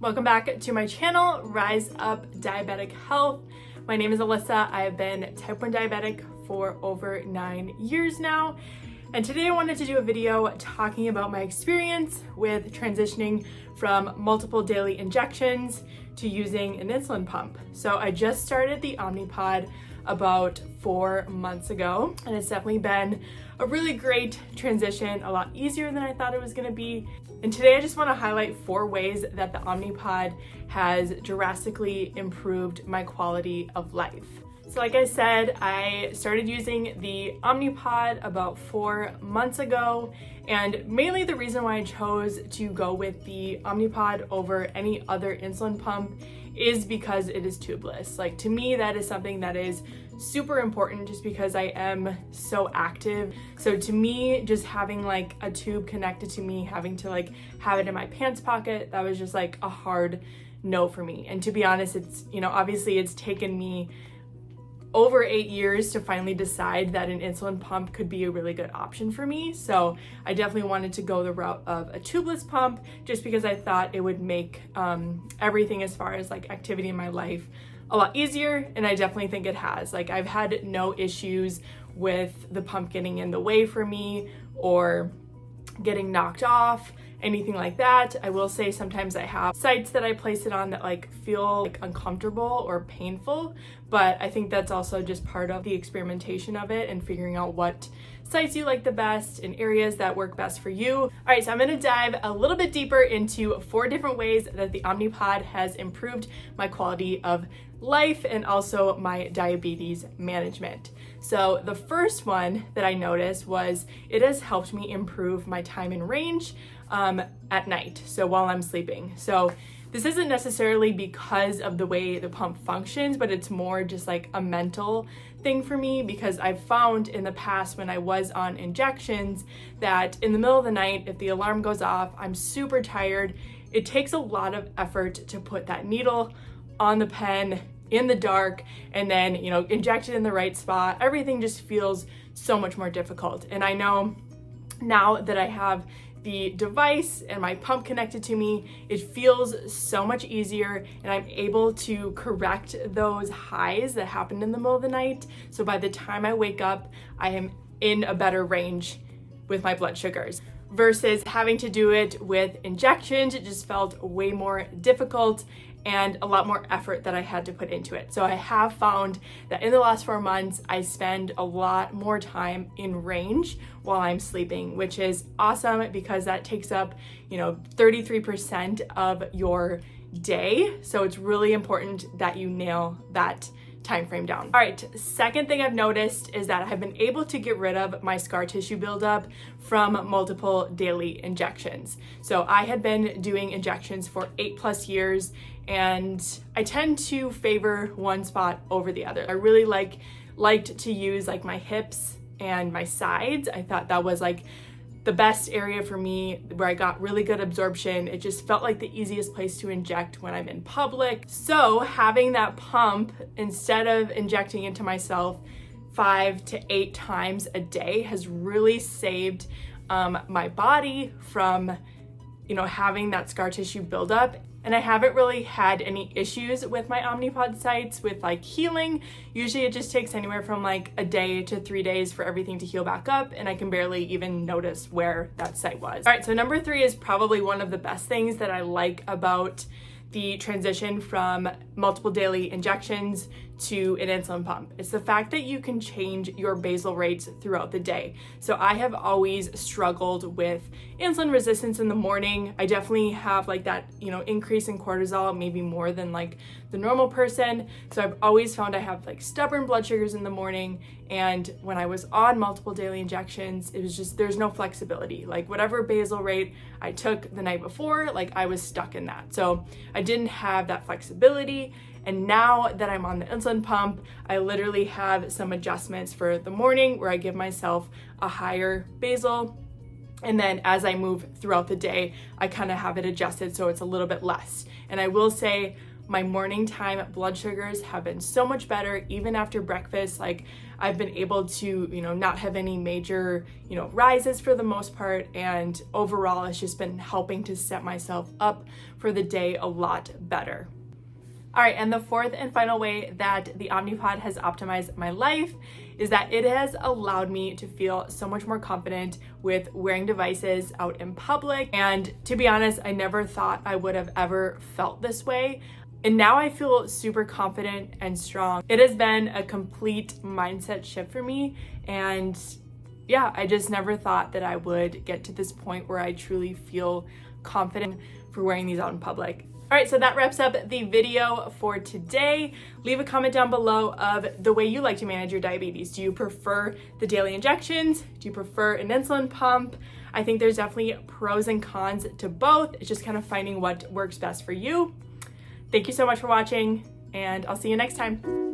Welcome back to my channel, Rise Up Diabetic Health. My name is Alyssa. I have been type 1 diabetic for over 9 years now. And today I wanted to do a video talking about my experience with transitioning from multiple daily injections to using an insulin pump. So I just started the Omnipod about 4 months ago, and it's definitely been a really great transition, a lot easier than I thought it was gonna be. And today I just wanna highlight 4 ways that the Omnipod has drastically improved my quality of life. So like I said, I started using the Omnipod about 4 months ago, and mainly the reason why I chose to go with the Omnipod over any other insulin pump is because it is tubeless. Like, to me, that is something that is super important just because I am so active. So to me, just having like a tube connected to me, having to like have it in my pants pocket, that was just like a hard no for me. And to be honest, it's, obviously it's taken me over 8 years to finally decide that an insulin pump could be a really good option for me. So I definitely wanted to go the route of a tubeless pump just because I thought it would make everything as far as like activity in my life a lot easier, and I definitely think it has. Like, I've had no issues with the pump getting in the way for me or getting knocked off, anything like that. I will say sometimes I have sites that I place it on that like feel like uncomfortable or painful, but I think that's also just part of the experimentation of it and figuring out what sites you like the best and areas that work best for you. All right, so I'm gonna dive a little bit deeper into 4 different ways that the Omnipod has improved my quality of life and also my diabetes management. So the first one that I noticed was it has helped me improve my time in range at night, so while I'm sleeping. So this isn't necessarily because of the way the pump functions, but it's more just like a mental thing for me, because I've found in the past when I was on injections that in the middle of the night, if the alarm goes off, I'm super tired. It takes a lot of effort to put that needle on the pen in the dark and then, inject it in the right spot. Everything just feels so much more difficult. And I know now that I have the device and my pump connected to me, it feels so much easier, and I'm able to correct those highs that happened in the middle of the night. So by the time I wake up, I am in a better range with my blood sugars. Versus having to do it with injections, it just felt way more difficult and a lot more effort that I had to put into it. So I have found that in the last 4 months, I spend a lot more time in range while I'm sleeping, which is awesome because that takes up, 33% of your day. So it's really important that you nail that time frame down. All right, second thing I've noticed is that I've been able to get rid of my scar tissue buildup from multiple daily injections. So I had been doing injections for 8+ years, and I tend to favor one spot over the other. I really liked to use like my hips and my sides. I thought that was like the best area for me where I got really good absorption. It just felt like the easiest place to inject when I'm in public. So having that pump, instead of injecting into myself 5 to 8 times a day, has really saved my body from, having that scar tissue buildup. And I haven't really had any issues with my Omnipod sites with like healing. Usually it just takes anywhere from like a day to 3 days for everything to heal back up, and I can barely even notice where that site was. All right, so number 3 is probably one of the best things that I like about the transition from multiple daily injections to an insulin pump. It's the fact that you can change your basal rates throughout the day. So I have always struggled with insulin resistance in the morning. I definitely have like that, increase in cortisol, maybe more than like the normal person. So I've always found I have like stubborn blood sugars in the morning. And when I was on multiple daily injections, it was just, there's no flexibility. Like whatever basal rate I took the night before, like I was stuck in that. So I didn't have that flexibility. And now that I'm on the insulin pump, I literally have some adjustments for the morning where I give myself a higher basal. And then as I move throughout the day, I kind of have it adjusted so it's a little bit less. And I will say My morning time blood sugars have been so much better, even after breakfast. Like, I've been able to, not have any major, rises for the most part. And overall, it's just been helping to set myself up for the day a lot better. All right, and the fourth and final way that the Omnipod has optimized my life is that it has allowed me to feel so much more confident with wearing devices out in public. And to be honest, I never thought I would have ever felt this way. And now I feel super confident and strong. It has been a complete mindset shift for me. And yeah, I just never thought that I would get to this point where I truly feel confident for wearing these out in public. All right, so that wraps up the video for today. Leave a comment down below of the way you like to manage your diabetes. Do you prefer the daily injections? Do you prefer an insulin pump? I think there's definitely pros and cons to both. It's just kind of finding what works best for you. Thank you so much for watching, and I'll see you next time.